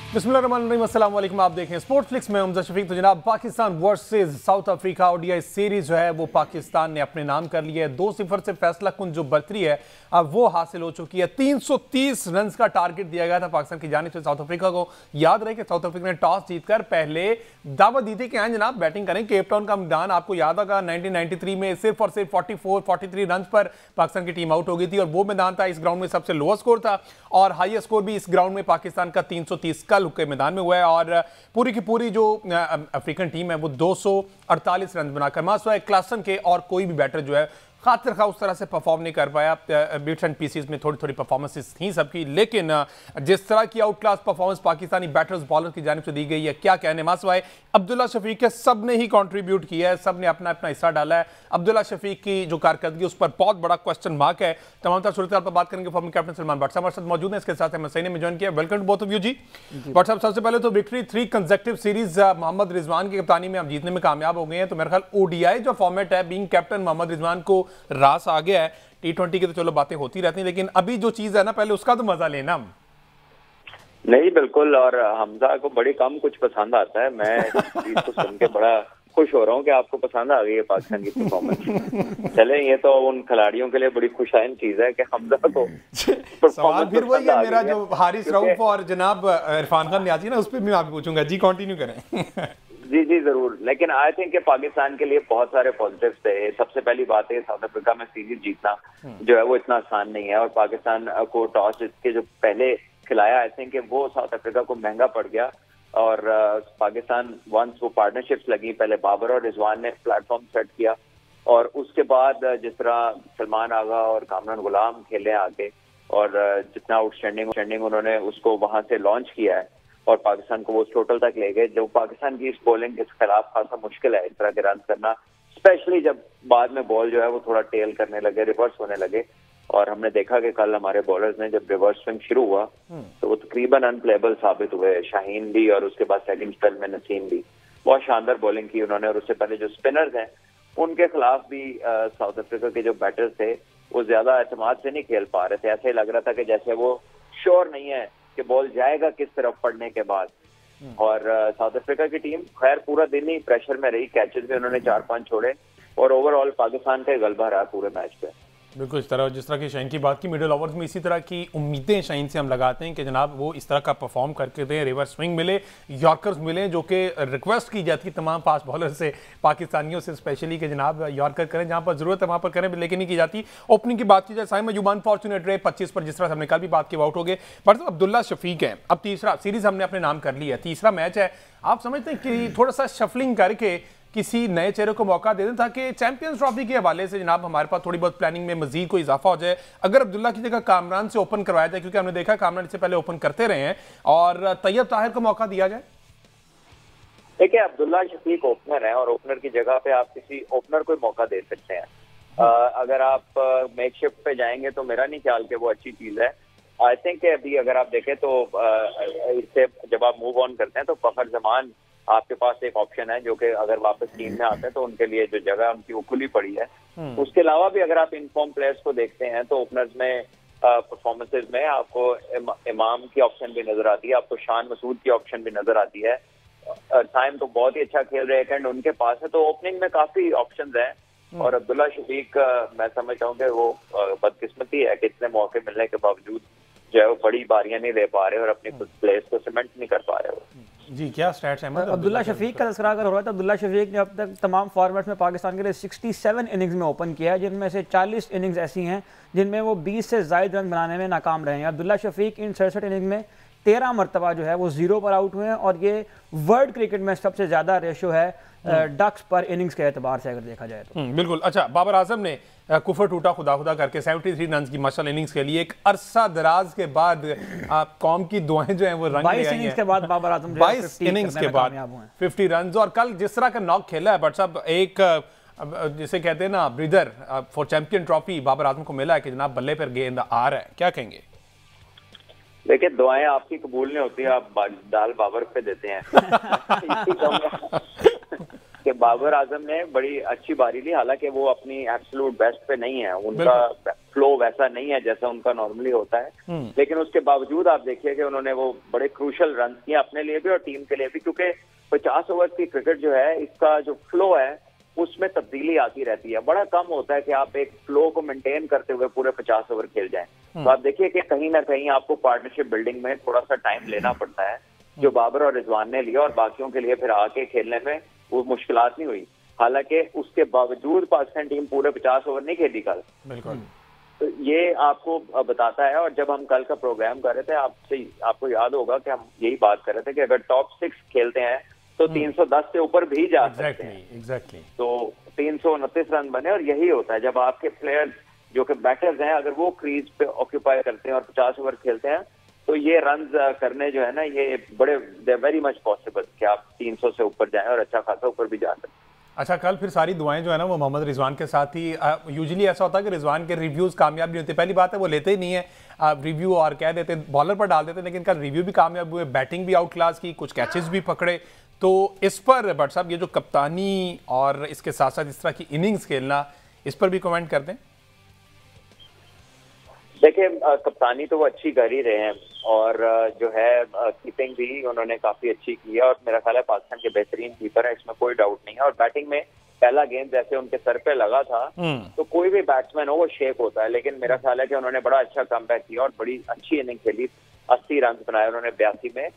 बिस्मिल्लाहिर्रहमानिर्रहीम, अस्सलाम वालेकुम। आप देखें स्पोर्ट्स फ्लिक्स में हमजा शफीक। तो जनाब, Pakistan versus South Africa ODI series जो है वो पाकिस्तान ने अपने नाम कर लिया है। 2-0 से फैसला कुन जो बढ़तरी है अब वो हासिल हो चुकी है। 330 रन का टारगेट दिया गया था पाकिस्तान की जानिब से साउथ अफ्रीका को। याद रहे कि साउथ अफ्रीका ने टॉस जीतकर पहले दावत दी थी कि हाँ जनाब बैटिंग करें। केप टाउन का मैदान आपको याद होगा 1993 में सिर्फ और सिर्फ 43 रन पर पाकिस्तान की टीम आउट हो गई थी और वो मैदान था, इस ग्राउंड में सबसे लोअर स्कोर था और हाईएस्ट स्कोर भी इस ग्राउंड में पाकिस्तान का 330 कल के मैदान में हुआ है। और पूरी की पूरी जो अफ्रीकन टीम है वो 248 रन बनाकर मास हुआ है। क्लासन के और कोई भी बैटर जो है खातिर खा उस तरह से परफॉर्म नहीं कर पाया। बिट्स एंड पीसेस में थोड़ी थोड़ी परफॉर्मेंसेस थी सबकी, लेकिन जिस तरह की out class performance Pakistani batters bowler की जानिब से दी गई है, क्या कहने। मासवाए अब्दुल्ला शफीक के सब ने ही कंट्रीब्यूट किया है, सब ने अपना अपना हिस्सा डाला है। अब्दुल्ला शफीक की जो कारकर्दगी उस पर बहुत बड़ा क्वेश्चन मार्क है। तमाम तरह सूरत पर बात करेंगे। फॉर्मर कैप्टन सलमान भट्ट साहब हमारे साथ मौजूद हैं, इसके साथ मसईने में ज्वाइन किया। Welcome to both of you ji. Bhatt साहब, सबसे पहले तो victory 3 consecutive series Mohammad Rizwan की कप्तानी में हम जीतने में कामयाब हो गए हैं। तो मेरे ख्याल ओडीआई जो फॉर्मेट है, बीइंग कैप्टन मोहम्मद रिजवान को रास आ गया है। T20 की तो चलो बातें होती रहती हैं, लेकिन अभी जो चीज है ना, पहले उसका तो मजा लेना हम। नहीं बिल्कुल, और हमजा को बड़ी कम कुछ पसंद आता है। मैं इस चीज को सुन के बड़ा खुश हो रहा हूँ कि आपको पसंद आ गई है पाकिस्तान की परफॉर्मेंस। चले, ये तो उन खिलाड़ियों के लिए बड़ी खुशाइन चीज है कि हमजा को सवाल फिर वही है मेरा जो हारिस रऊफ और जनाब इरफान खान नियाज़ी ना, उस पर भी मैं आपको पूछूंगा जी। कंटिन्यू करें। जी जरूर, लेकिन आई थिंक कि पाकिस्तान के लिए बहुत सारे पॉजिटिव्स थे। सबसे पहली बात है, साउथ अफ्रीका में सीरीज जीतना जो है वो इतना आसान नहीं है और पाकिस्तान को टॉस जीत के जो पहले खिलाया, आई थिंक वो साउथ अफ्रीका को महंगा पड़ गया। और पाकिस्तान वंस वो पार्टनरशिप्स लगी, पहले बाबर और रिजवान ने प्लेटफॉर्म सेट किया और उसके बाद जिस तरह सलमान आगा और कामरान गुलाम खेले आगे और जितना आउटस्टैंडिंग उन्होंने उसको वहां से लॉन्च किया है और पाकिस्तान को वो टोटल तक ले गए। जो पाकिस्तान की इस बॉलिंग के खिलाफ खासा मुश्किल है इस तरह के रन करना, स्पेशली जब बाद में बॉल जो है वो थोड़ा टेल करने लगे, रिवर्स होने लगे। और हमने देखा कि कल हमारे बॉलर्स ने जब रिवर्स स्विंग शुरू हुआ तो वो तकरीबन अनप्लेबल साबित हुए। शाहीन भी और उसके बाद सेकंड स्पेल में नसीम भी बहुत शानदार बॉलिंग की उन्होंने। और उससे पहले जो स्पिनर्स हैं उनके खिलाफ भी साउथ अफ्रीका के जो बैटर्स थे वो ज्यादा एतमाद से नहीं खेल पा रहे थे। ऐसे लग रहा था कि जैसे वो श्योर नहीं है कि बॉल जाएगा किस तरफ पड़ने के बाद। और साउथ अफ्रीका की टीम खैर पूरा दिन ही प्रेशर में रही, कैचेस भी उन्होंने 4-5 छोड़े और ओवरऑल पाकिस्तान का गलबा रहा पूरे मैच पे। बिल्कुल इस तरह, जिस तरह की शाहीन की बात की, मिडिल ओवर्स में इसी तरह की उम्मीदें शाहीन से हम लगाते हैं कि जनाब वो इस तरह का परफॉर्म करके दें, रिवर्स स्विंग मिले, यॉर्कर्स मिले, जो कि रिक्वेस्ट की जाती है तमाम फास्ट बॉलर से, पाकिस्तानियों से स्पेशली कि जनाब यॉर्कर करें, जहां पर जरूरत है वहां पर करें, लेकिन नहीं की जाती। ओपनिंग की बात की जाए, साइम अयूब फॉर्चुनेट रहे 25 पर, जिस तरह हमने कल भी बात की, आउट हो गए। पर अब्दुल्ला शफीक है, अब तीसरा सीरीज हमने अपने नाम कर ली है, तीसरा मैच है। आप समझते हैं कि थोड़ा सा शफलिंग करके किसी नए चेहरे को मौका दे दें ताकि चैंपियंस ट्रॉफी के हवाले से जनाब हमारे पास थोड़ी बहुत प्लानिंग में मजीद कोई इजाफा हो जाए। अगर अब्दुल्ला की जगह कामरान से ओपन करवाया जाए, क्योंकि हमने देखा कामरान इससे पहले ओपन करते रहे हैं, और तैयब ताहिर को मौका दिया जाए। देखिए, अब्दुल्ला शफीक ओपनर है और ओपनर की जगह पे आप किसी ओपनर को मौका दे सकते हैं। अगर आप मेकशिफ्ट पे जाएंगे तो मेरा नहीं ख्याल कि वो अच्छी चीज है। आई थिंक अभी अगर आप देखें तो इससे जब आप मूव ऑन करते हैं तो फखर जमान आपके पास एक ऑप्शन है जो कि अगर वापस टीम में आते हैं तो उनके लिए जो जगह उनकी वो खुली पड़ी है। उसके अलावा भी अगर आप इनफॉर्म प्लेयर्स को देखते हैं तो ओपनर्स में परफॉर्मेंसेज में आपको इमाम की ऑप्शन भी नजर आती है, आपको शान मसूद की ऑप्शन भी नजर आती है। टाइम तो बहुत ही अच्छा खेल रहे हैं उनके पास है, तो ओपनिंग में काफी ऑप्शंस हैं। और अब्दुल्ला शफीक मैं समझता हूँ कि वो बदकिस्मती है कि इतने मौके मिलने के बावजूद जो है वो बड़ी बारियां नहीं ले पा रहे और अपनी खुद प्लेयर्स को सीमेंट नहीं कर पा रहे हो। जी, क्या स्टैट्स है अब्दुल्ला शफीक का तस्करा अगर हो रहा है तो अब्दुल्ला शफीक ने अब तक तमाम फॉर्मेट्स में पाकिस्तान के लिए 67 इनिंग्स में ओपन किया है, जिनमें से 40 इनिंग्स ऐसी हैं जिनमें वो 20 से ज़ायद रन बनाने में नाकाम रहे हैं। अब्दुल्ला शफीक इन 67 इनिंग्स में 13 मरतबा जो है वो 0 पर आउट हुए हैं और ये वर्ल्ड क्रिकेट में सबसे ज़्यादा रेशो है डक्स पर इनिंग्स के एतबार से अगर देखा जाए तो। बिल्कुल। अच्छा, बाबर आजम ने कुफर टूटा खुदा खुदा करके 73 रन की माशाल्लाह इनिंग्स के लिए एक अरसा दराज के बाद कौम की दुआएं जो हैं वो रंग ले आई हैं। 22 इनिंग्स के बाद बाबर आजम 22 इनिंग्स के बाद 50 रन और कल जिस तरह का नॉक खेला है, बट साहब एक जिसे कहते हैं ना breather for champion trophy Babar Azam को मिला है कि जनाब बल्ले पर गेंद आ रहा है, क्या कहेंगे? देखिए, दुआएं आपकी कबूल नहीं होती, आप दाल बाबर पे देते हैं। कि बाबर आजम ने बड़ी अच्छी बारी ली, हालांकि वो अपनी एब्सोल्यूट बेस्ट पे नहीं है, उनका फ्लो वैसा नहीं है जैसा उनका नॉर्मली होता है, लेकिन उसके बावजूद आप देखिए कि उन्होंने वो बड़े क्रूशल रन किए अपने लिए भी और टीम के लिए भी, क्योंकि 50 ओवर की क्रिकेट जो है इसका जो फ्लो है उसमें तब्दीली आती रहती है। बड़ा कम होता है कि आप एक फ्लो को मेंटेन करते हुए पूरे 50 ओवर खेल जाएं। तो आप देखिए कि कहीं ना कहीं आपको पार्टनरशिप बिल्डिंग में थोड़ा सा टाइम लेना पड़ता है, जो बाबर और रिजवान ने लिया, और बाकियों के लिए फिर आके खेलने में वो मुश्किलात नहीं हुई। हालांकि उसके बावजूद पाकिस्तान टीम पूरे 50 ओवर नहीं खेली कल। बिल्कुल। तो ये आपको बताता है। और जब हम कल का प्रोग्राम कर रहे थे, आपको याद होगा कि हम यही बात कर रहे थे कि अगर टॉप 6 खेलते हैं तो 310 से ऊपर भी जा सकते हैं। एग्जैक्टली। तो 329 रन बने, और यही होता है जब आपके प्लेयर जो कि बैटर्स हैं अगर वो क्रीज पे ऑक्यूपाई करते हैं और 50 ओवर खेलते हैं तो ये रन करने जो है ना ये बड़े वेरी मच पॉसिबल कि आप 300 से ऊपर जाएं और अच्छा खासा ऊपर भी जा सकते हैं। अच्छा, कल फिर सारी दुआएं जो है ना वो मोहम्मद रिजवान के साथ ही। यूजुअली ऐसा होता है कि रिजवान के रिव्यूज कामयाब नहीं होते। पहली बात है वो लेते ही नहीं है रिव्यू और कह देते बॉलर पर डाल देते, लेकिन कल रिव्यू भी कामयाब हुए, बैटिंग भी आउट क्लास की, कुछ कैचेस भी पकड़े। तो इस पर भट्ट साहब ये जो कप्तानी और इसके साथ साथ इस तरह की इनिंग्स खेलना, इस पर भी कमेंट कर दें। देखिए कप्तानी तो वो अच्छी कर ही रहे हैं, और जो है कीपिंग भी उन्होंने काफी अच्छी की है, और मेरा ख्याल है पाकिस्तान के बेहतरीन कीपर है, इसमें कोई डाउट नहीं है। और बैटिंग में पहला गेंद जैसे उनके सर पे लगा था तो कोई भी बैट्समैन हो वो शेक होता है, लेकिन मेरा ख्याल है कि उन्होंने बड़ा अच्छा कमबैक किया और बड़ी अच्छी इनिंग खेली। 80 रन बनाए उन्होंने 82 में,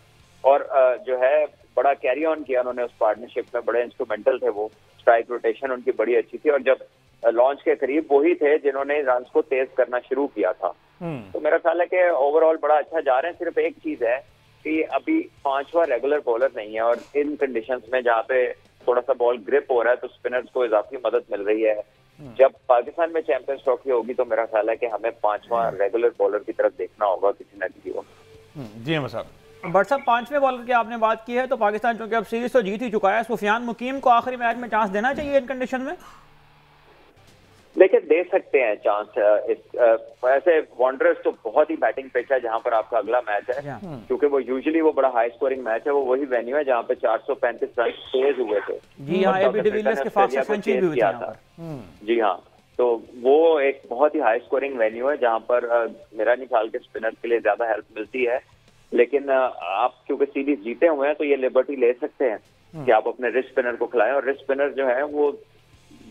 और जो है बड़ा कैरी ऑन किया उन्होंने उस पार्टनरशिप में, बड़े इंस्ट्रूमेंटल थे वो। स्ट्राइक रोटेशन उनकी बड़ी अच्छी थी, और जब लॉन्च के करीब वही थे जिन्होंने रन को तेज करना शुरू किया था। तो मेरा ख्याल है कि ओवरऑल बड़ा अच्छा जा रहे हैं। सिर्फ एक चीज है कि अभी 5वां रेगुलर बॉलर नहीं है, और इन कंडीशंस में जहाँ पे थोड़ा सा बॉल ग्रिप हो रहा है तो स्पिनर्स को इजाफी मदद मिल रही है। जब पाकिस्तान में चैंपियंस ट्रॉफी होगी तो मेरा ख्याल है कि हमें 5वां रेगुलर बॉलर की तरफ देखना होगा किसी न किसी को। जी अहमद साहब। बट साहब 5वें बॉलर की आपने बात की है, तो पाकिस्तान चूंकि अब सीरीज तो जीत ही चुका है, सुफियान मुकीम को आखिरी मैच में चांस देना चाहिए इन कंडीशन में? देखिए दे सकते हैं चांस। ऐसे वॉन्डरर्स तो बहुत ही बैटिंग पिच है जहां पर आपका अगला मैच है, क्योंकि वो यूजुअली वो बड़ा हाई स्कोरिंग मैच है। वो वही वेन्यू है जहां पे 435 रन तेज हुए थे। जी हाँ, एबी डिविलियर्स के फास्ट सेंचुरी भी हुई थी यहाँ पर। जी हाँ, तो वो एक बहुत ही हाई स्कोरिंग वेन्यू है जहां पर मेरा नहीं ख्याल के स्पिनर के लिए ज्यादा हेल्प मिलती है। लेकिन आप क्योंकि सीरीज जीते हुए हैं तो ये लिबर्टी ले सकते हैं कि आप अपने रिस्ट स्पिनर को खिलाएं, और रिस्ट स्पिनर जो है वो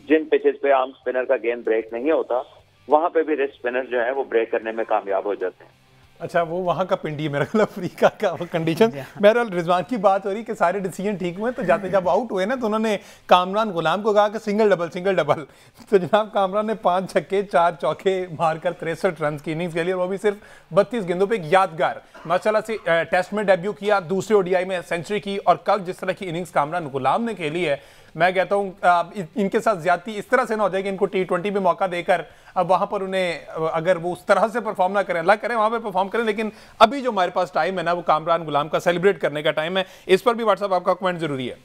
जिन पिचेस पे आम स्पिनर का गेंद ब्रेक नहीं होता वहां पे भी रिस्ट स्पिनर जो है वो ब्रेक करने में कामयाब हो जाते हैं। अच्छा, वो वहाँ का पिंडी है मेरा ख्याल अफ्रीका का कंडीशन। बहरहाल रिजवान की बात हो रही कि सारे डिसीजन ठीक हुए, तो जाते जब आउट हुए ना तो उन्होंने कामरान गुलाम को कहा कि सिंगल डबल। तो जनाब कामरान ने 5 छक्के 4 चौके मारकर 63 रन की इनिंग्स खेली, और वो भी सिर्फ 32 गेंदों पे। यादगार माशाल्लाह से टेस्ट में डेब्यू किया, दूसरे ओडीआई में सेंचुरी की, और कल जिस तरह की इनिंग्स कामरान गुलाम ने खेली है, मैं कहता हूं इनके साथ ज्यादती इस तरह से ना हो जाए कि इनको T20 में मौका देकर अब वहां पर उन्हें अगर वो उस तरह से परफॉर्म ना करें, अल्लाह करें वहां पे परफॉर्म करें, लेकिन अभी जो हमारे पास टाइम है ना वो कामरान गुलाम का सेलिब्रेट करने का टाइम है। इस पर भी व्हाट्सएप आपका कमेंट जरूरी है।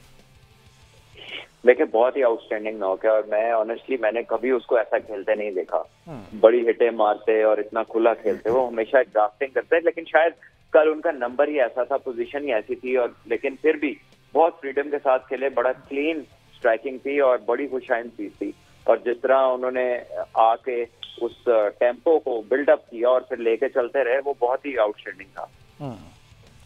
देखिए बहुत ही आउटस्टैंडिंग नॉक है, और मैं ऑनेस्टली मैंने कभी उसको ऐसा खेलते नहीं देखा। बड़ी हिटें मारते और इतना खुला खेलते, वो हमेशा ड्राफ्टिंग करते हैं, लेकिन शायद कल उनका नंबर ही ऐसा था, पोजीशन ही ऐसी थी, और लेकिन फिर भी बहुत फ्रीडम के साथ खेले, बड़ा क्लीन स्ट्राइकिंग थी और बड़ी खुशाइन चीज थी। और जिस तरह उन्होंने आके उस टेम्पो को बिल्डअप किया और फिर लेके चलते रहे, वो बहुत ही आउटस्टैंडिंग था।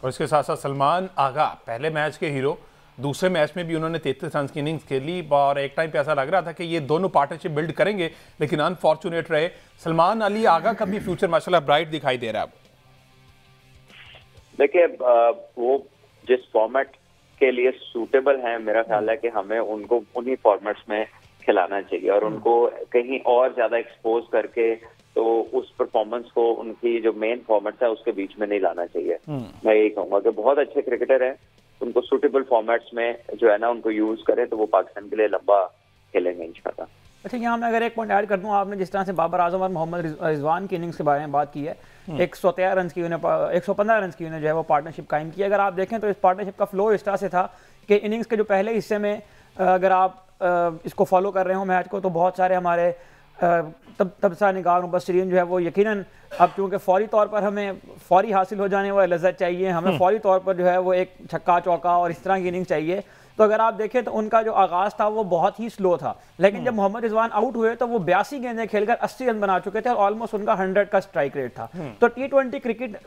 और इसके साथ साथ सलमान आगा पहले मैच के हीरो, दूसरे मैच में भी उन्होंने 33 रन की इनिंग्स खेली, और एक टाइम पे ऐसा लग रहा था कि ये दोनों पार्टनरशिप बिल्ड करेंगे, लेकिन अनफॉर्चुनेट रहे। सलमान अली आगा का भी फ्यूचर माशाल्लाह ब्राइट दिखाई दे रहा है। देखिए वो जिस फॉर्मेट के लिए सूटेबल है, मेरा ख्याल है कि हमें उनको उन्हीं फॉर्मेट्स में खिलाना चाहिए, और उनको कहीं और ज्यादा एक्सपोज करके तो उस परफॉर्मेंस को उनकी जो मेन फॉर्मेट्स है उसके बीच में नहीं लाना चाहिए। मैं यही कहूंगा कि बहुत अच्छे क्रिकेटर हैं, उनको सूटेबल फॉर्मेट्स में जो है ना उनको यूज करें तो वो पाकिस्तान के लिए लंबा खेलेंगे इंशाल्लाह। अच्छा, यहाँ मैं अगर एक पॉइंट ऐड कर दूँ, आपने जिस तरह से बाबर आजम और मोहम्मद रिजवान की इनिंग्स के बारे में बात की है, 113 रन की उन्हें 115 रन की उन्हें जो है वो पार्टनरशिप कायम की। अगर आप देखें तो इस पार्टनरशिप का फ्लो इस तरह से था कि इनिंग्स के जो पहले हिस्से में अगर आप इसको फॉलो कर रहे हो मैच को, तो बहुत सारे हमारे तबसा निगार मुबस्सिरीन जो है वो यकीनन अब क्योंकि फौरी तौर पर हमें फौरी हासिल हो जाने वाली लज्जत चाहिए, हमें फौरी तौर पर जो है वो एक छक्का चौका और इस तरह की इनिंग्स चाहिए, तो अगर आप देखें तो उनका जो आगाज था वो बहुत ही स्लो था, लेकिन जब मोहम्मद रिजवान आउट हुए तो वो 82 गेंदें खेलकर 80 रन बना चुके थे और ऑलमोस्ट उनका 100 का स्ट्राइक रेट था। तो T20 क्रिकेट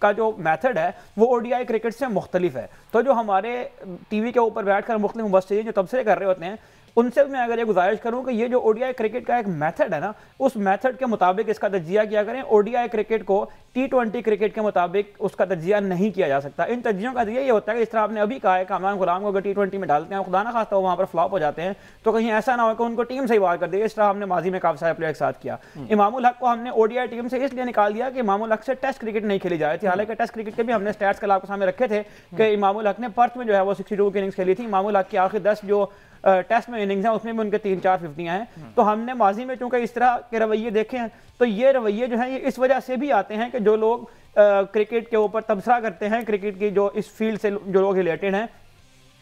का जो मेथड है वो ODI क्रिकेट से मुख्तलिफ है। तो जो हमारे टीवी के ऊपर बैठकर मुख्तलिफ मुबस्सिरीन जो तबसरे कर रहे होते हैं, उनसे मैं अगर ये गुजारिश करूं कि ये जो ODI क्रिकेट का एक मेथड है ना, उस मेथड के मुताबिक इसका तजिया किया करें। ODI क्रिकेट को T20 क्रिकेट के मुताबिक उसका तजिया नहीं किया जा सकता। इन तजियों का ये होता है कि जिस तरह आपने अभी कहा है, कामरान गुलाम को अगर T20 में डालते हैं, खुदा ना खास्ता वो वहाँ पर फ्लॉप हो जाते हैं, तो कहीं ऐसा ना हो कि उनको टीम से ही बाहर कर दे। इस तरह हमने माजी में काफी सारे प्लेयर के साथ किया। इमामुल हक को हमने ODI टीम से इसलिए निकाल दिया कि इमामुल हक से टेस्ट क्रिकेट नहीं खेली जा रही थी। हालांकि टेस्ट क्रिकेट के भी हमने स्टैट्स कल आपके सामने रखे थे कि इमामुल हक ने पर्थ में जो है वो 62 की इनिंग्स खेली थी। इमामुल हक की आखिर 10 जो टेस्ट में इनिंग्स हैं उसमें भी उनके 3-4 50 हैं। तो हमने माजी में चूंकि इस तरह के रवैये देखे हैं, तो ये रवैये जो हैं ये इस वजह से भी आते हैं कि जो लोग क्रिकेट के ऊपर तबसरा करते हैं, क्रिकेट की जो इस फील्ड से जो लोग रिलेटेड हैं,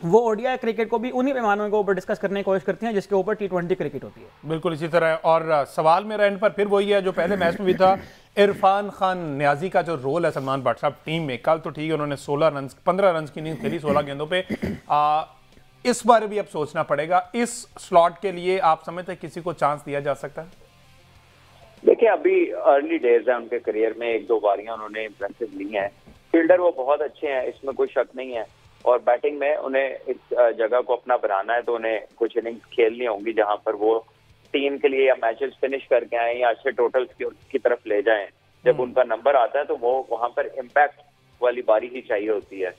वो ODI क्रिकेट को भी उन्हीं पैमानों के ऊपर डिस्कस करने की कोशिश करते हैं जिसके ऊपर T20 क्रिकेट होती है। बिल्कुल इसी तरह। और सवाल मेरा एंड पर फिर वही है जो पहले मैच में भी था, इरफान खान न्याजी का जो रोल है सलमान भट्ट साहब टीम में, कल तो ठीक है उन्होंने 15 रन की इनिंग खेली 16 गेंदों पे, इस बारे भी अब सोचना पड़ेगा। इस स्लॉट के लिए आप समझते हैं किसी को चांस दिया जा सकता है? देखिए अभी अर्ली डेज है उनके करियर में, 1-2 बारियां उन्होंने इम्प्रेसिव ली हैं। फील्डर वो बहुत अच्छे हैं, इसमें कोई शक नहीं है, और बैटिंग में उन्हें इस जगह को अपना बनाना है, तो उन्हें कुछ इनिंग्स खेलनी होंगी जहां पर वो टीम के लिए या मैचेस फिनिश करके आए या अच्छे टोटल्स की तरफ ले जाएं। जब उनका नंबर आता है तो वो वहां पर इम्पैक्ट वाली बारी ही चाहिए होती है।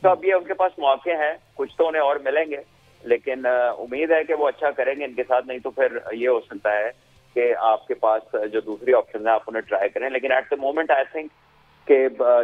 तो अब ये उनके पास मौके हैं, कुछ तो उन्हें और मिलेंगे, लेकिन उम्मीद है कि वो अच्छा करेंगे इनके साथ। नहीं तो फिर ये हो सकता है कि आपके पास जो दूसरी ऑप्शन है आप उन्हें ट्राई करें। लेकिन at the moment I think कि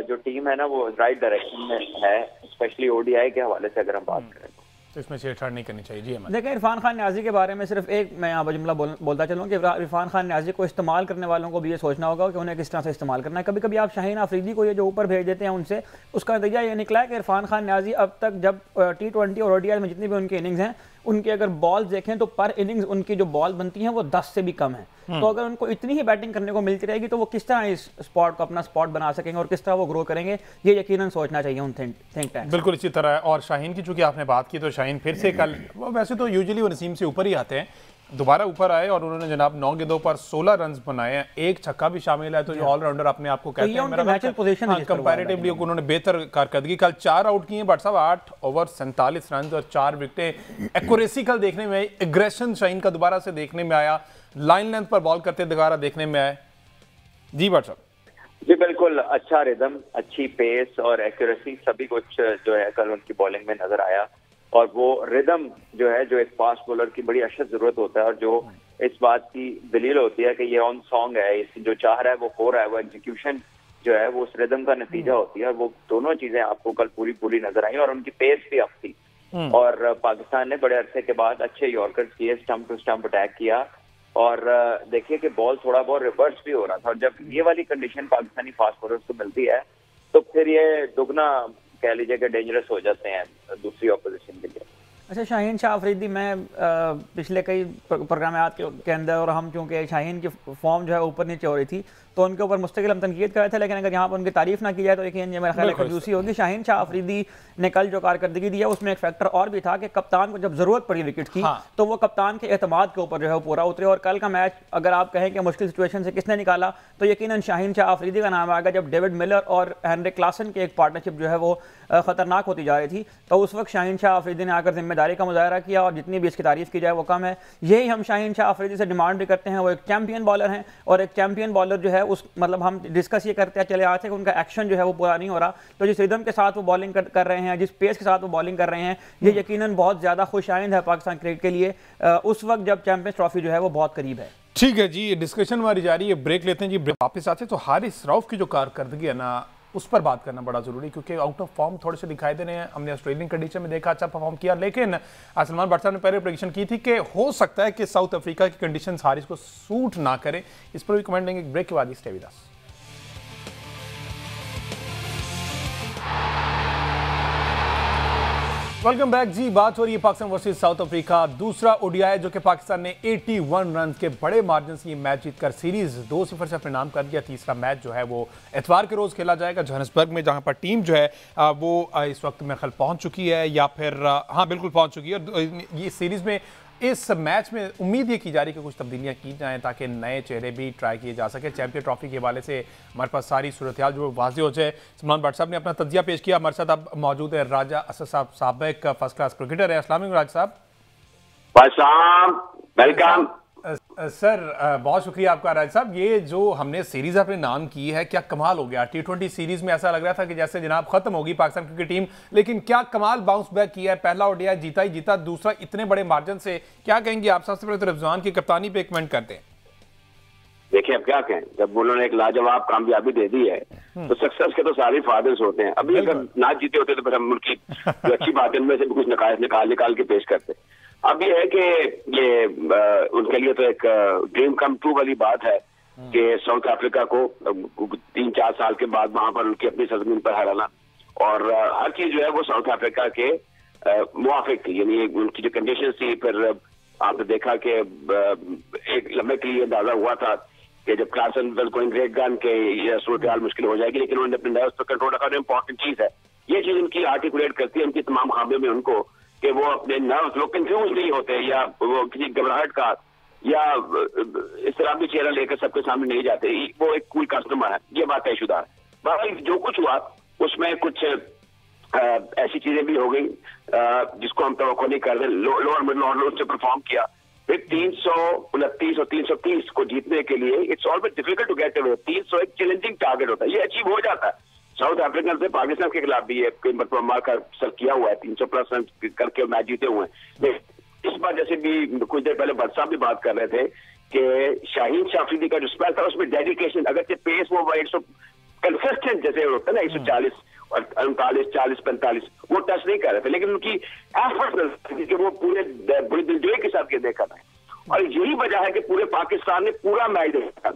जो टीम है ना वो राइट डायरेक्शन में है, स्पेशली ODI के हवाले से अगर हम बात करें तो इसमें छेड़छाड़ नहीं करनी चाहिए। जी देखिए, इरफान खान न्याजी के बारे में सिर्फ एक मैं यहाँ पर जुमला बोलता चलूँ कि इरफान खान न्याजी को इस्तेमाल करने वालों को भी ये सोचना होगा कि उन्हें किस तरह से इस्तेमाल करना है। कभी कभी आप शाहीन अफरीदी को ये जो ऊपर भेज देते हैं उनसे, उसका नतीजा ये निकला है कि इरफान खान न्याजी अब तक जब T20 और ODI में जितनी भी उनकी इनिंग्स हैं, उनकी अगर बॉल देखें तो पर इनिंग्स उनकी जो बॉल बनती हैं वो 10 से भी कम है। तो अगर उनको इतनी ही बैटिंग करने को मिलती रहेगी तो वो किस तरह इस स्पॉट को अपना स्पॉट बना सकेंगे और किस तरह वो ग्रो करेंगे, ये यकीनन सोचना चाहिए उन थिंक टैंक। बिल्कुल इसी तरह है। और शाहीन की चूंकि आपने बात की, तो शाहीन फिर से कल वैसे तो यूजुअली वो नसीम से ऊपर ही आते हैं, दोबारा ऊपर आए और उन्होंने जनाब 9 गेंदों पर 16 रन बनाए हैं, एक छक्का भी शामिल है। तो जो ऑलराउंडर अपने आप को कहते हैं, मेरा कंपैरेटिवली उन्होंने बेहतर कारकर्दगी, कल 4 आउट किए भट्ट साहब, 8 ओवर 47 रन और 4 विकेटें। एक्यूरेसी कल देखने में आई, एग्रेशन शाहीन का दोबारा से देखने में आया, लाइन लेंथ पर बॉल करते दोबारा देखने में आए। जी भट्ट साहब। जी बिल्कुल, अच्छा रिदम, अच्छी पेस और एक्यूरेसी सभी कुछ जो है कल उनकी बॉलिंग में नजर आया। और वो रिदम जो है जो एक फास्ट बॉलर की बड़ी अशद जरूरत होता है, और जो इस बात की दलील होती है कि ये ऑन सॉन्ग है, इस जो चाह रहा है वो हो रहा है, वो एग्जीक्यूशन जो है वो उस रिदम का नतीजा होती है। और वो दोनों चीजें आपको कल पूरी नजर आई, और उनकी पेस भी अप थी। और पाकिस्तान ने बड़े अरसे के बाद अच्छे यॉर्कर्स किए, स्टंप टू स्टंप अटैक किया, और देखिए कि बॉल थोड़ा बहुत रिवर्स भी हो रहा था। और जब ये वाली कंडीशन पाकिस्तानी फास्ट बॉलर्स को मिलती है तो फिर ये दुगना कह लीजिए कि डेंजरस हो जाते हैं दूसरी ऑपोजिशन के लिए। अच्छा, शाहीन शाह अफरीदी, मैं पिछले कई प्रोग्राम के अंदर, और हम चूँकि शाहीन की फॉर्म जो है ऊपर नीचे हो रही थी तो उनके ऊपर मुस्तकिल हम तनकीद कर रहे थे, लेकिन अगर यहाँ पर उनकी तारीफ ना की जाए तो यकीन मेरा ख्याल है कंजूसी होगी। शाहीन शाह अफरीदी ने कल जो कारकर्दगी दी है उसमें एक फैक्टर और भी था कि कप्तान को जब जरूरत पड़ी विकेट की तो वो कप्तान के एतमाद के ऊपर जो है वो पूरा उतरे। और कल का मैच अगर आप कहें कि मुश्किल सिचुएशन से किसने निकाला तो यकीनन शाहीन शाह अफरीदी का नाम आएगा। जब डेविड मिलर और हेनरिक क्लासन की एक पार्टनरशिप जो है वो खतरनाक होती जा रही थी, तो उस वक्त शाहीन शाह अफरीदी ने आकर जिम्मेदारी का मुजाहरा किया, और जितनी भी इसकी तारीफ की जाए वो कम है। यही हम शाहीन शाह अफरीदी से डिमांड भी करते हैं। वो एक चैंपियन बॉलर हैं, और एक चैंपियन बॉलर जो है उस मतलब हम डिस्कस ये करते हैं चले आते हैं कि उनका एक्शन जो है वो पूरा नहीं हो रहा। तो जिस रिदम के साथ वो बॉलिंग कर रहे हैं, जिस पेस के साथ वो बॉलिंग कर रहे हैं, ये यकीनन बहुत ज़्यादा खुशाइंद है पाकिस्तान क्रिकेट के लिए उस वक्त जब चैंपियंस ट्रॉफी जो है वो बहुत करीब है। ठीक है जी, डिस्कशन हमारी जारी है, ब्रेक लेते हैं जी। वापस आते हैं तो हारिस रऊफ की जो कारकर्दगी है ना उस पर बात करना बड़ा जरूरी, क्योंकि आउट ऑफ फॉर्म थोड़े से दिखाई दे रहे हैं। हमने ऑस्ट्रेलियन कंडीशन में देखा अच्छा परफॉर्म किया, लेकिन सलमान भट्ट साहब ने पहले प्रेडिक्शन की थी कि हो सकता है कि साउथ अफ्रीका की कंडीशन हारिस को सूट ना करे। इस पर भी कमेंट देंगे ब्रेक के बाद। Stay with us. Welcome back ji. बात हो रही है पाकिस्तान वर्सेस साउथ अफ्रीका, दूसरा ओडीआई जो कि पाकिस्तान ने 81 रन के बड़े मार्जिन से ये मैच जीतकर सीरीज 2-0 से अपने नाम कर दिया। तीसरा मैच जो है वो इतवार के रोज खेला जाएगा जोहान्सबर्ग में, जहां पर टीम जो है वो इस वक्त में खल पहुंच चुकी है या फिर हाँ बिल्कुल पहुंच चुकी है। और ये सीरीज में इस मैच में उम्मीद ये की जा रही है कि कुछ तब्दीलियां की जाएं ताकि नए चेहरे भी ट्राई किए जा सके। चैंपियन ट्रॉफी के हवाले से हमारे पास सारी सूरत हाल जो वाज़ेह हो जाए। सलमान भट्ट साहब ने अपना तजिया पेश किया। हमारे साथ अब मौजूद है राजा असद साहब, साबिक फर्स्ट क्लास क्रिकेटर है। अस्सलाम वालेकुम राजा साहब। वेलकम सर, बहुत शुक्रिया आपका राज साहब। ये जो हमने सीरीज अपने नाम की है, क्या कमाल हो गया। T20 सीरीज में ऐसा लग रहा था कि जैसे जनाब खत्म होगी पाकिस्तान क्रिकेट टीम, लेकिन क्या कमाल बाउंस बैक किया है। पहला ओडीआई जीता ही जीता, दूसरा इतने बड़े मार्जिन से। क्या कहेंगे आप? सबसे पहले तो रिजवान की कप्तानी पे कमेंट करते हैं। देखिए अब क्या कहें, जब उन्होंने एक लाजवाब कामयाबी दे दी है तो सक्सेस के तो सारे फादर्स होते हैं। अभी अगर ना जीते होते तो फिर हम उनकी जो अच्छी बात है उनमें से भी कुछ निकाल के पेश करते। अब ये है कि ये उनके लिए तो एक ड्रीम कम ट्रू वाली बात है कि साउथ अफ्रीका को 3-4 साल के बाद वहां पर उनकी अपनी सरजमीन पर हराना, और हर चीज जो है वो साउथ अफ्रीका के मुआफिक थी। यानी उनकी जो कंडीशन थी, फिर आपने देखा कि एक लम्बे के लिए अंदाजा हुआ था कि जब Klaasen well going great gun के ये सूरत हाल मुश्किल हो जाएगी, लेकिन उन्होंने अपने नर्व्स पर कंट्रोल रखा। इंपॉर्टेंट चीज है ये चीज उनकी आर्टिकुलेट करती है उनकी तमाम खामियों में उनको, कि वो अपने नर्व्स वो कंफ्यूज नहीं होते या वो किसी घबराहट का या इस तरह भी चेहरा लेकर सबके सामने नहीं जाते। वो एक कूल कस्टमर है, ये बात तयशुदा है। बाकी जो कुछ हुआ उसमें कुछ ऐसी चीजें भी हो गई जिसको हम तवक्को नहीं कर रहे। लोअर मिडिल ऑर्डर से परफॉर्म किया, फिर 329 और 330 को जीतने के लिए it's always difficult to get away. 300 एक चैलेंजिंग टारगेट होता है, ये अचीव हो जाता है। साउथ अफ्रीका से पाकिस्तान के खिलाफ भी कई मतलब मार का सर किया हुआ है, 300+ रन करके मैच जीते हुए हैं। इस बार जैसे भी कुछ देर पहले भट्ट साहब भी बात कर रहे थे कि शाहीन शाफरीदी का जो स्पेल था उसमें डेडिकेशन, अगर पेस वो 100 कंसिस्टेंट जैसे होता है ना 140 और 39, 40, 45 वो टच नहीं कर रहे थे, लेकिन उनकी एफर्ट कि वो पूरे बड़ी दिलजोई के साथ खेलने कर रहे हैं। और यही वजह है कि पूरे पाकिस्तान ने पूरा मैच देखा।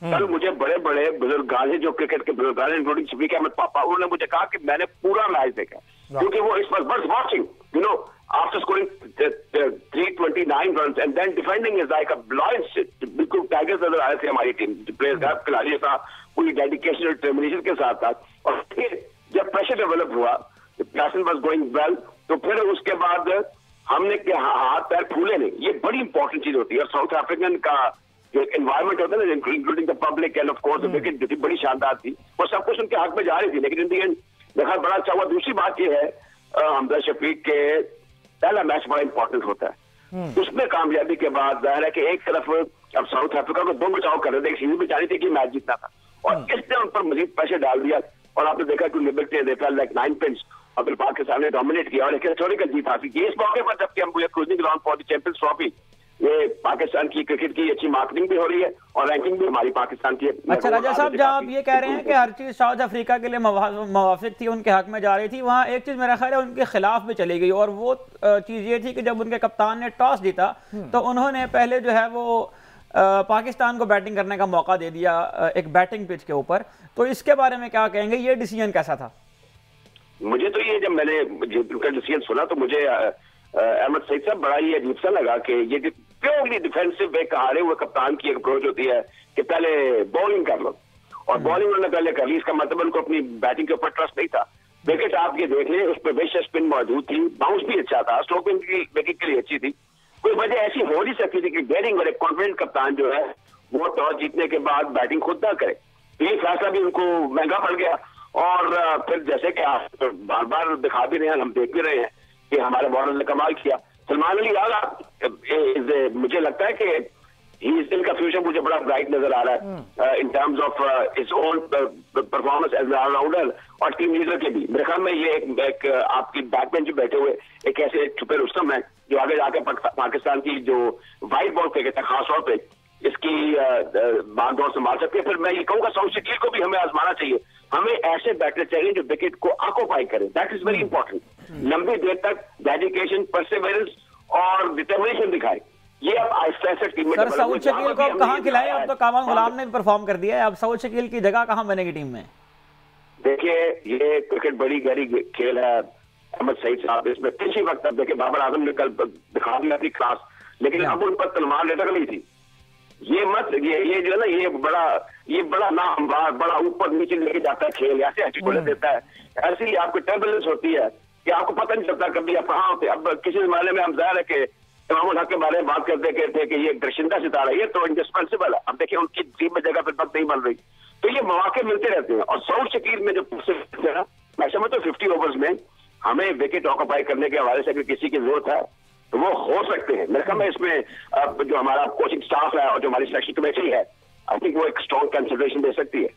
कल मुझे बड़े बड़े बुजुर्गान जो क्रिकेट के बुजुर्गान इंक्लूडिंग शफीक अहमद पापा, उन्होंने मुझे कहा कि मैंने पूरा मैच देखा, क्योंकि वो इस पर बस watching you know after scoring 329 run and then defending is like a blind. बिल्कुल टाइगर्स नजर आए थे हमारी टीम, प्लेयर खिलाड़ी था, पूरी डेडिकेशन और डिटर्मिनेशन के साथ था। और फिर जब प्रेशर डेवलप हुआ, क्लासन वाज गोइंग वेल, तो फिर उसके बाद हमने हाथ पैर फूले नहीं। ये बड़ी इंपॉर्टेंट चीज होती है। और साउथ अफ्रीकन का जो एनवायरमेंट होता है ना, including the public end of course wicket जो थी बड़ी शानदार थी, वो सब कुछ उनके हक में जा रही थी, लेकिन इन दी एंड देखा बड़ा अच्छा हुआ। दूसरी बात ये है हमजा शफीक के पहला मैच बड़ा इंपॉर्टेंट होता है, उसमें कामयाबी के बाद जाहिर है कि एक तरफ अब साउथ अफ्रीका को 2 बचाव कर रहे थे, एक सीरीज में जानी थी कि मैच जीतना था, और इसने उन पर मजीद प्रेशर डाल दिया। और आपने देखा कि liberty they felt like 9 pins और फिर पाकिस्तान ने डोमिनेट किया और एक हिस्टोरिकल जीत हासिल की। इस मौके पर जबकि हम cruising ground for the champions trophy, ये पाकिस्तान की क्रिकेट की अच्छी मार्केटिंग भी हो रही है और रैंकिंग भी हमारी पाकिस्तान की। अच्छा राजा साहब, जहां आप ये कह रहे हैं कि हर चीज साउथ अफ्रीका के लिए मवाफिक थी, उनके हक में जा रही थी, वहां एक चीज मेरा ख्याल है उनके खिलाफ भी चली गई, और वो चीज ये थी कि जब उनके कप्तान ने टॉस जीता तो उन्होंने पहले जो है वो पाकिस्तान को बैटिंग करने का मौका दे दिया एक बैटिंग पिच के ऊपर। तो इसके बारे में क्या कहेंगे, ये डिसीजन कैसा था? मुझे तो ये जब मैंने उनका डिसीजन सुना तो मुझे अहमद सईद साहब बड़ा ही अजीब सा लगा कि ये प्योरली डिफेंसिव वे का हारे हुए कप्तान की एक अप्रोच होती है कि पहले बॉलिंग कर लो, और बॉलिंग उन्होंने पहले कर ली। इसका मतलब उनको अपनी बैटिंग के ऊपर ट्रस्ट नहीं था। विकेट आप ये देख लें, उस पर बेशक स्पिन मौजूद थी, बाउंस भी अच्छा था, स्ट्रोकिंग की विकेट के लिए अच्छी थी। कोई वजह ऐसी हो नहीं सकती थी कि डेयरिंग और एक कॉन्फिडेंट कप्तान जो है वो टॉस जीतने के बाद बैटिंग खुद ना करे। ये फैसला भी उनको महंगा पड़ गया। और फिर जैसे कि आप बार बार दिखा भी रहे हैं, हम देख भी रहे हैं कि हमारे बॉलर ने कमाल किया। सलमान अली आगा मुझे लगता है कि इनका फ्यूचर मुझे बड़ा ब्राइट नजर आ रहा है in terms of its own performance as allrounder और टीम लीडर के भी। मेरे ख्याल में ये एक आपकी बैकमैन जो बैठे हुए एक ऐसे छुपे रुस्तम है जो आगे जाकर पाकिस्तान की जो वाइट बॉल फेंके थे खासतौर पे इसकी बागडोर संभाल सकते हैं। फिर मैं ये कहूँगा साउथ शकील को भी हमें आजमाना चाहिए। हमें ऐसे बैटर चाहिए जो विकेट को ऑक्यूपाई करें, दैट इज वेरी इंपॉर्टेंट। लंबी देर तक डेडिकेशन, परसेवरेंस और डिटर्मिनेशन दिखाए। ये अब आहिस्ता आहिस्ता टीम में सर साउथ शकील को अब कहाँ खिलाए? अब तो कामरान गुलाम ने भी परफॉर्म कर दिया है, अब साउथ शकील की जगह कहाँ बनेगी टीम में? देखिए ये क्रिकेट बड़ी गहरी खेल है अहमद सईद साहब, इसमें किसी वक्त अब देखिए बाबर आजम ने कल दिखा दिया थी क्लास, लेकिन अब उन पर तलवार लटक नहीं थी। ये मत ये जो है ना, ये बड़ा नामवार, बड़ा ऊपर नीचे लेके जाता है खेल, ऐसे एटीट्यूड देता है, ऐसी ही आपकी टर्बुलेंस होती है कि आपको पता नहीं चलता कभी आप कहाँ होते। अब किसी जमाने में हम जाहिर है कि इमामुल हक के बारे में बात करते थे कि ये दर्शिंदा सितारा, ये तो इंडिस्पेंसिबल है। अब देखिए उनकी टीम में जगह फिर तक नहीं बन रही, तो ये मौके मिलते रहते हैं। और सऊद शकील में जो मैं समझता हूँ 50 ओवर्स में हमें विकेट ऑक्यूपाई करने के हवाले से अगर किसी की जरूरत है तो वो हो सकते हैं। मेरे ख्याल में इसमें जो हमारा कोचिंग स्टाफ है और जो हमारी सिलेक्शन कमेटी है, आई थिंक वो एक स्ट्रॉन्ग कंसिडरेशन दे सकती है।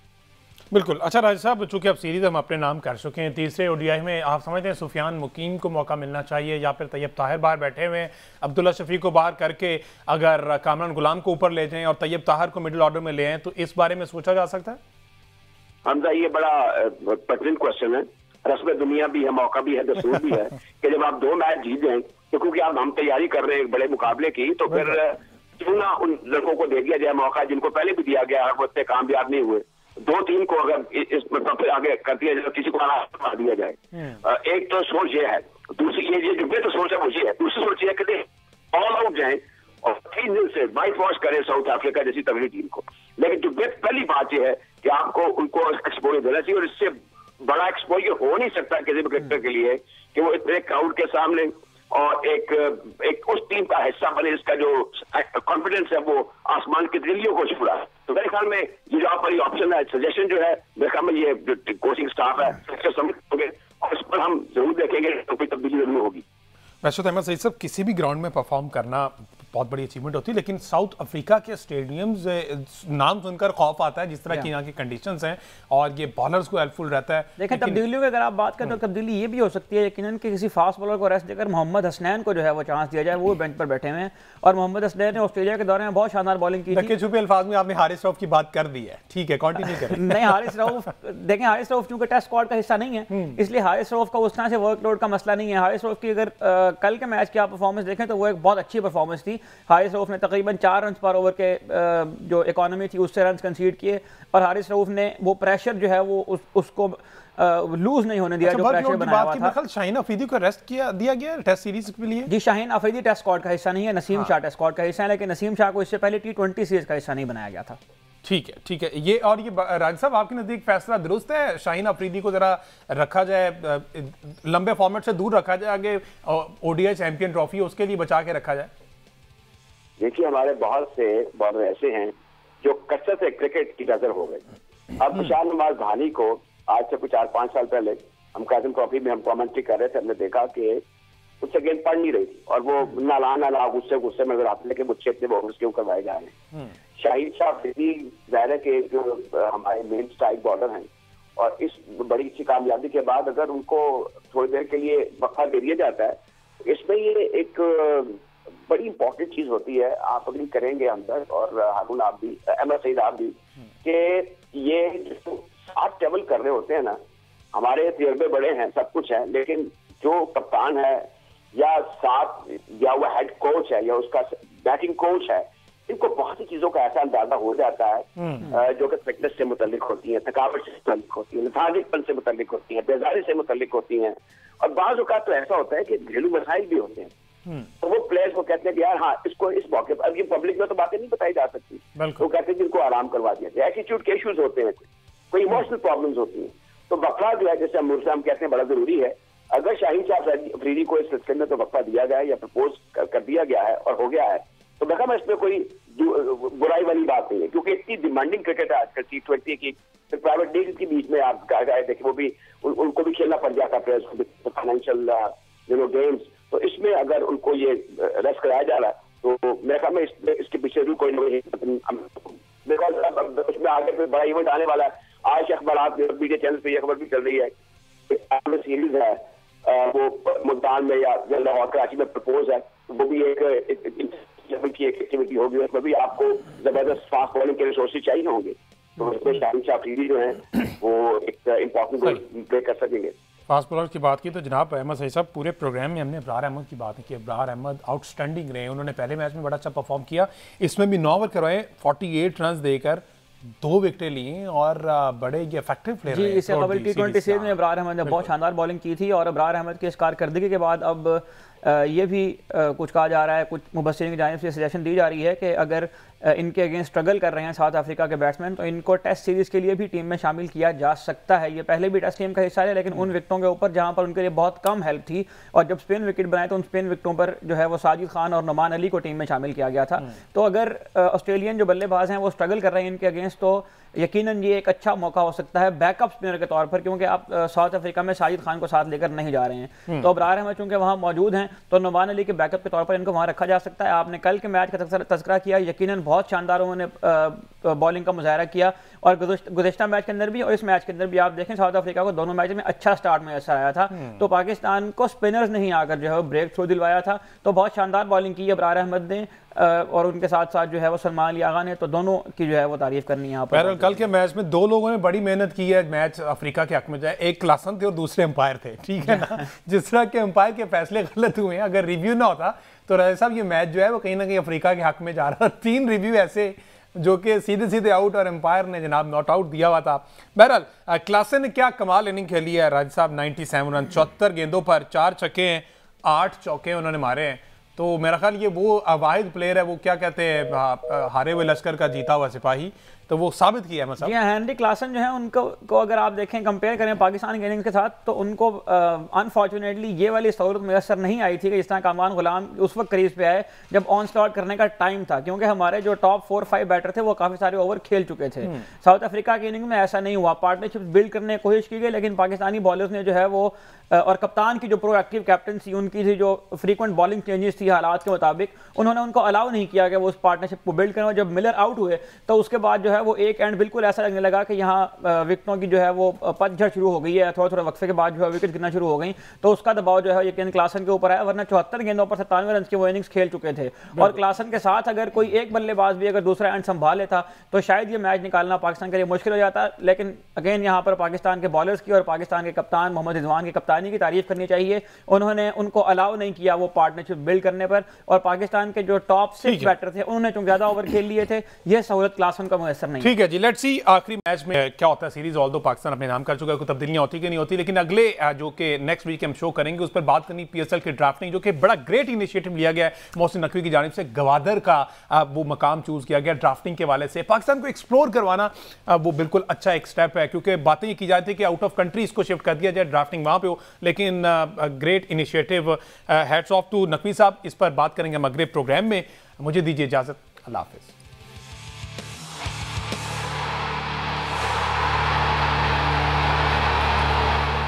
बिल्कुल। अच्छा राजा साहब, चूंकि अब सीरीज हम अपने नाम कर चुके हैं, तीसरे ओडीआई में आप समझते हैं सुफियान मुकीम को मौका मिलना चाहिए या फिर तैयब ताहिर बाहर बैठे हुए हैं, अब्दुल्ला शफीक को बाहर करके अगर कामरान गुलाम को ऊपर ले जाएं और तैयब ताहिर को मिडिल ऑर्डर में ले आएं, तो इस बारे में सोचा जा सकता है? हमजा ये बड़ा पर्टिनेंट क्वेश्चन है। रस्म दुनिया भी है, मौका भी है, दस्तूर भी है कि जब आप 2 मैच जीत जाएं, तो क्योंकि आप हम तैयारी कर रहे हैं एक बड़े मुकाबले की, तो फिर क्यों ना उन लड़कों को दे दिया जाए मौका जिनको पहले भी दिया गया है, वो इतने कामयाब नहीं हुए। 2-3 को अगर इस मतलब फिर आगे कर दिया जाए, किसी को मार दिया जाए। एक तो सोच ये है, दूसरी ये जो बेहतर सोच है वो ये है, दूसरी सोच ये है कि ऑल आउट जाए और 3 से वाइट वॉश करे साउथ अफ्रीका जैसी तगड़ी टीम को। लेकिन जो पहली बात यह है कि आपको उनको एक्सपोजर देना चाहिए, और इससे बड़ा एक्सपोजर हो नहीं सकता किसी भी क्रिकेटर के लिए कि वो इतने क्राउड के सामने और एक उस टीम का हिस्सा बने जिसका जो कॉन्फिडेंस है वो आसमान की दिल्लियों को छू रहा है। तो मेरे ख्याल में ये जो आप ऑप्शन है, सजेशन जो है, मेरे ख्याल में ये जो कोचिंग स्टाफ है समझ होंगे और इस पर हम जरूर देखेंगे तो कोई तब्दीली जरूर होगी। वैसे तो अहमद सईद साहब, किसी भी ग्राउंड में परफॉर्म करना बहुत बड़ी अचीवमेंट होती है, लेकिन साउथ अफ्रीका के स्टेडियम्स नाम सुनकर खौफ आता है जिस तरह की यहाँ की कंडीशंस हैं, और ये बॉलर्स को हेल्पफुल रहता है। देखिए तब्दीलियों की अगर आप बात करें तो तब्दीली ये भी हो सकती है यकीनन कि किसी फास्ट बॉलर को रेस्ट देकर मोहम्मद हसनैन को जो है वो चांस दिया जाए, वो बेंच पर बैठे हुए हैं। और मोहम्मद हसनैन ने ऑस्ट्रेलिया के दौरे में बहुत शानदार बॉलिंग की थी। छुपे अल्फाज में आपने हारिस रऊफ की बात कर दी है, ठीक है, कंटिन्यू करें। नहीं, हारिस रऊफ देखें, हारिस रऊफ चूंकि टेस्ट स्क्वाड का हिस्सा नहीं है, इसलिए हारिस रऊफ का उस तरह से वर्कलोड का मसला नहीं है। हारिस रऊफ की अगर कल के मैच की आप परफॉर्मेंस देखें तो वो एक बहुत अच्छी परफॉर्मेंस थी। हारिस रऊफ ने तकरीबन 4 रन पर ओवर के जो इकोनॉमी थी उससे रन कंसीड किए, और हारिस रऊफ ने वो प्रेशर जो है वो उसको लूज नहीं होने दिया जो प्रेशर बनाया हुआ था। शाहीन अफरीदी को रेस्ट दिया गया टेस्ट सीरीज के लिए। जी, शाहीन अफरीदी टेस्ट स्क्वाड का हिस्सा नहीं है, नसीम शाह टेस्ट स्क्वाड का हिस्सा है, लेकिन नसीम शाह को इससे पहले T20 सीरीज का हिस्सा नहीं बनाया गया था। ठीक है, ठीक है। ये और ये राज साहब, आपके नजदीक फैसला दुरुस्त है, शाहीन अफरीदी को जरा रखा जाए, लंबे फॉर्मेट से दूर रखा जाए, आगे ओडीआई चैंपियन ट्रॉफी उसके लिए बचा के रखा जाए? देखिए हमारे बहुत से बॉलर ऐसे हैं जो कसरत से क्रिकेट की नजर हो गई। अब निशान नवाज धानी को आज से कुछ 4-5 साल पहले हम कासिम ट्रॉफी में हम कमेंट्री कर रहे थे, हमने देखा कि उससे गेंद पड़ नहीं रही थी और वो ना गुस्से में नजर आते, लेकिन मुझे इतने बॉलर्स क्यों करवाए जा रहे हैं। शाहीन शाह अफरीदी ज़ाहिर है कि जो हमारे मेन स्ट्राइक बॉलर हैं, और इस बड़ी अच्छी कामयाबी के बाद अगर उनको थोड़ी देर के लिए वक्फा दे दिया जाता है, इसमें ये एक बड़ी इंपॉर्टेंट चीज होती है, आप अग्री करेंगे अंदर और हारून आप भी, अहमद सईद आप भी, कि ये जो साथ ट्रेवल कर रहे होते हैं ना, हमारे तजर्बे बड़े हैं, सब कुछ है, लेकिन जो कप्तान है या साथ या वो हेड कोच है या उसका बैटिंग कोच है, इनको बहुत सी चीजों का ऐसा अंदाजा हो जाता है जो कि फिटनेस से मुतल्लिक होती है, थकावट से मुतल्लिक होती है, लेथार्जिकपन से मुतल्लिक होती है, बेजारी से मुतल्लिक होती है, और बाज़ औक़ात तो ऐसा होता है कि घरेलू मसाइल भी होते हैं। तो वो प्लेयर्स को कहते हैं कि यार हाँ, इसको इस मौके पर, अब ये पब्लिक में तो बातें नहीं बताई जा सकती, तो कहते हैं कि इनको आराम करवा दिया जाए। एटीट्यूड के इश्यूज होते हैं, कोई इमोशनल प्रॉब्लम्स होती हैं, तो वक्फा जो है जैसे हम कहते हैं बड़ा जरूरी है। अगर शाहीन शाह अफरीदी को इस सिलसिले में तो वक्फा दिया गया है या प्रपोज कर दिया गया है और हो गया है, तो देखा मैं इसमें कोई बुराई वाली बात नहीं है, क्योंकि इतनी डिमांडिंग क्रिकेट है आजकल T20 की, फिर प्राइवेट लीग के बीच में आप गए देखिए, वो भी उनको भी खेलना पड़ जाता है फाइनेंशियल गेम्स, तो इसमें अगर उनको ये रेस्ट कराया जा रहा है तो मेरे ख्याल में इसके पीछे भी कोई ना कोई, बिकॉज उसमें आगे फिर बड़ा इवेंट आने वाला है। आज अखबार मीडिया चैनल पे ये खबर भी चल रही है, सीरीज है वो मुल्तान में या लाहौर कराची में प्रपोज है, वो भी एक एक्टिविटी होगी, उसमें भी आपको जबरदस्त फास्ट बॉलिंग के रिसोर्सेज चाहिए होंगे, तो उसमें शाहीन शाह अफरीदी जो है वो एक इम्पोर्टेंट रोल प्ले कर सकेंगे। फास्ट बॉलर की बात की तो जनाब अहमद सईद साहब, पूरे प्रोग्राम में हमने अबरार अहमद की बात की। अबरार अहमद आउटस्टैंडिंग रहे, उन्होंने पहले मैच में बड़ा अच्छा परफॉर्म किया, इसमें भी 9 ओवर करवाए, 48 रन देकर 2 विकेटें ली और बड़े ये इफेक्टिव प्लेयर जी। इससे कबल T20 सीरीज में अबरार अहमद ने बहुत शानदार बॉलिंग की थी और अबरार अहमद की इस कारकर्दगी के बाद अब ये भी कुछ कहा जा रहा है, कुछ मुबस्सिरीन की जानिब से सजेशन दी जा रही है कि अगर इनके अगेंस्ट स्ट्रगल कर रहे हैं साउथ अफ्रीका के बैट्समैन तो इनको टेस्ट सीरीज़ के लिए भी टीम में शामिल किया जा सकता है। ये पहले भी टेस्ट टीम का हिस्सा है, लेकिन उन विकेटों के ऊपर जहां पर उनके लिए बहुत कम हेल्प थी और जब स्पिन विकेट बनाए तो उन स्पिन विकेटों पर जो है वो साजिद खान और नुमान अली को टीम में शामिल किया गया था। तो अगर ऑस्ट्रेलियन जो बल्लेबाज हैं वो स्ट्रगल कर रहे हैं इनके अगेंस्ट तो यकीनन ये एक अच्छा मौका हो सकता है बैकअप स्पिनर के तौर पर, क्योंकि आप साउथ अफ्रीका में साजिद खान को साथ लेकर नहीं जा रहे हैं। तो अबरार अहमद चूंकि वहां मौजूद हैं तो नुमान अली के बैकअप के तौर पर इनको वहां रखा जा सकता है। आपने कल के मैच का तज़किरा किया, यकीनन बहुत शानदार उन्होंने बॉलिंग का मुजाहरा किया और गुज़िश्ता मैच के अंदर भी और इस मैच के अंदर भी आप देखें साउथ अफ्रीका को दोनों मैच में अच्छा स्टार्ट मैसर आया था। तो पाकिस्तान को स्पिनर्स नहीं आकर जो है वो ब्रेक थ्रू दिलवाया था। तो बहुत शानदार बॉलिंग की अबरार अहमद ने और उनके साथ साथ जो है वो सलमान अली आगा ने, तो दोनों की जो है वो तारीफ करनी है यहाँ पर। कल के मैच में 2 लोगों ने बड़ी मेहनत की है मैच अफ्रीका के हक में जाए, एक क्लासन थे और दूसरे अंपायर थे, ठीक है ना। जिस तरह के अंपायर के फैसले गलत हुए हैं, अगर रिव्यू ना होता तो राजा साहब ये मैच जो है वो कहीं ना कहीं अफ्रीका के हक में जा रहा था। 3 रिव्यू ऐसे जो कि सीधे सीधे आउट और एम्पायर ने जनाब नॉट आउट दिया हुआ था। बहरहाल क्लासन ने क्या कमाल इनिंग खेली है राजा साहब, 97 रन 74 गेंदों पर 4 छक्के हैं, 8 चौके उन्होंने मारे हैं। तो मेरा ख्याल ये वो वाहिद प्लेयर है, वो क्या कहते हैं हारे हुए लश्कर का जीता हुआ सिपाही, तो वो साबित किया है। जी हाँ, हेनरी क्लासन जो है उनको अगर आप देखें कंपेयर करें पाकिस्तान के इनिंग्स के साथ तो उनको अनफॉर्चुनेटली ये वाली सहूलत मैसर नहीं आई थी कि जिस तरह कामरान गुलाम उस वक्त क्रीज पे आए जब ऑन स्लॉट करने का टाइम था, क्योंकि हमारे जो टॉप 4-5 बैटर थे वो काफी सारे ओवर खेल चुके थे। साउथ अफ्रीका की इनिंग में ऐसा नहीं हुआ, पार्टनरशिप बिल्ड करने की कोशिश की गई, लेकिन पाकिस्तानी बॉलर्स ने जो है वो और कप्तान की जो प्रोएक्टिव कैप्टनसी, उनकी थी जो फ्रीक्वेंट बॉलिंग चेंजेस थी हालात के मुताबिक, उन्होंने उनको अलाउ नहीं किया कि वो उस पार्टनरशिप को बिल्ड करें। और जब मिलर आउट हुए तो उसके बाद जो है वो एक एंड बिल्कुल ऐसा लगने लगा कि यहाँ विकेटों की जो है वो पतझड़ शुरू हो गई है, थोड़ा थोड़ा वक्फे के बाद जो है विकेट गिरना शुरू हो गई, तो उसका दबाव जो है यकीन क्लासन के ऊपर आया, वरना 74 गेंदों पर 97 रन की वो इनिंग्स खेल चुके थे। और क्लासन के साथ अगर कोई एक बल्लेबाज भी अगर दूसरा एंड संभाल लेता तो शायद ये मैच निकालना पाकिस्तान के लिए मुश्किल हो जाता। लेकिन अगेन यहाँ पर पाकिस्तान के बॉलर्स की और पाकिस्तान के कप्तान मोहम्मद रिजवान की कप्तानी की तारीफ करनी चाहिए। उन्होंने उनको अलाउ नहीं किया वो पार्टनरशिप बिल्ड करने पर, और पाकिस्तान के जो टॉप 6 बैटर थे उन्होंने चूंकि ज्यादा ओवर खेल लिए थे, ये सहूलत क्लासन का मुयसर नहीं। ठीक है जी, लेट्स सी आखिरी मैच में क्या होता है सीरीज। ऑल दो पाकिस्तान अपने नाम कर चुका है, कोई तब्दीलियां होती कि नहीं होती, लेकिन अगले जो कि नेक्स्ट वीक हम शो करेंगे उस पर बात करनी PSL की ड्राफ्टिंग, जो कि बड़ा ग्रेट इनिशिएटिव लिया गया है मोहसिन नकवी की जानिब से। गवादर का वो मकाम चूज किया गया ड्राफ्टिंग के वाले से, पाकिस्तान को एक्सप्लोर करवाना वो बिल्कुल अच्छा एक स्टेप है, क्योंकि बातें ये की जाती है कि आउट ऑफ कंट्री इसको शिफ्ट कर दिया जाए, ड्राफ्टिंग वहां पे हो, लेकिन great initiative, hats off to Naqvi साहब। इस पर बात करेंगे हम अगले प्रोग्राम में। मुझे दीजिए इजाजत, अल्लाह हाफिज।